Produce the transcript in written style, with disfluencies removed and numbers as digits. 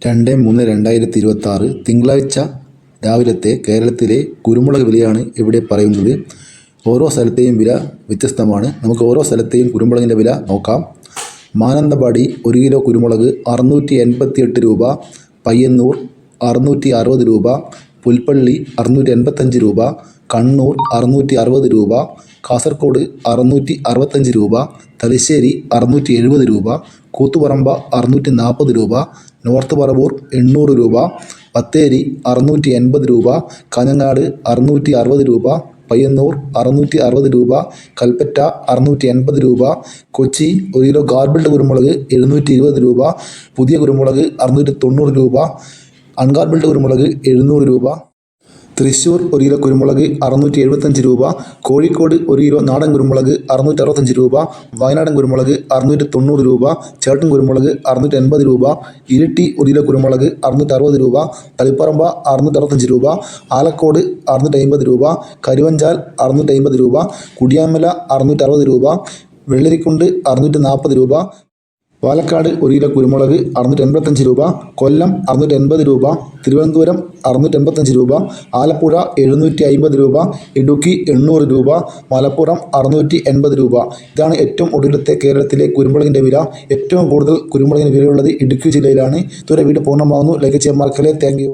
2/3/2026 തിങ്കളാഴ്ച രാവിലത്തെ കേരളത്തിലെ കുരുമുളക് വിലയാണ് ഇവിടെ പറയുന്നത്. ഓരോ സ്ഥലത്തെയും വില വ്യത്യസ്തമാണ്. നമുക്ക് ഓരോ സ്ഥലത്തെയും കുരുമുളകിൻ്റെ വില നോക്കാം. മാനന്തവാടി 1 കിലോ കുരുമുളക് 688 രൂപ, പയ്യന്നൂർ 660 രൂപ, പുൽപ്പള്ളി 685 രൂപ, കണ്ണൂർ 660 രൂപ, കാസർഗോഡ് 665 രൂപ, തലശ്ശേരി 670 രൂപ, കൂത്തുപറമ്പ 640 രൂപ, നോർത്ത് പറവൂർ 800 രൂപ, ബത്തേരി 680 രൂപ, കാഞ്ഞങ്ങാട് 660 രൂപ, പയ്യന്നൂർ 660 രൂപ, കൽപ്പറ്റ 680 രൂപ, കൊച്ചി 1 കിലോ ഗാർബിൾഡ് കുരുമുളക് 720 രൂപ, പുതിയ കുരുമുളക് 690 രൂപ, അൺഗാർബിൾഡ് കുരുമുളക് 700 രൂപ, തൃശ്ശൂർ 1 കിലോ കുരുമുളക് 675 രൂപ, കോഴിക്കോട് 1 കിലോ നാടൻ കുരുമുളക് 665 രൂപ, വയനാടൻ കുരുമുളക് 690 രൂപ, ചേട്ടൻ കുരുമുളക് 680 രൂപ, ഇരിട്ടി 1 കിലോ കുരുമുളക് 660 രൂപ, തളിപ്പറമ്പ 665 രൂപ, ആലക്കോട് 650 രൂപ, കരുവഞ്ചാൽ 650 രൂപ, കുടിയാമല 660 രൂപ, വെള്ളരിക്കുണ്ട് 640 രൂപ, പാലക്കാട് 1 കിലോ കുരുമുളക് 685 രൂപ, കൊല്ലം 680 രൂപ, തിരുവനന്തപുരം 685 രൂപ, ആലപ്പുഴ 750 രൂപ, ഇടുക്കി 800 രൂപ, മലപ്പുറം 680 രൂപ. ഇതാണ് ഏറ്റവും ഒടുവിലത്തെ കേരളത്തിലെ കുരുമുളകിൻ്റെ വില. ഏറ്റവും കൂടുതൽ കുരുമുളകിന് വിലയുള്ളത് ഇടുക്കി ജില്ലയിലാണ്. ഇതുവരെ വീഡിയോ പൂർണ്ണമാകുന്നു. ലൈക്ക് ചെയ്യാൻ മറക്കല്ലേ. Thank you.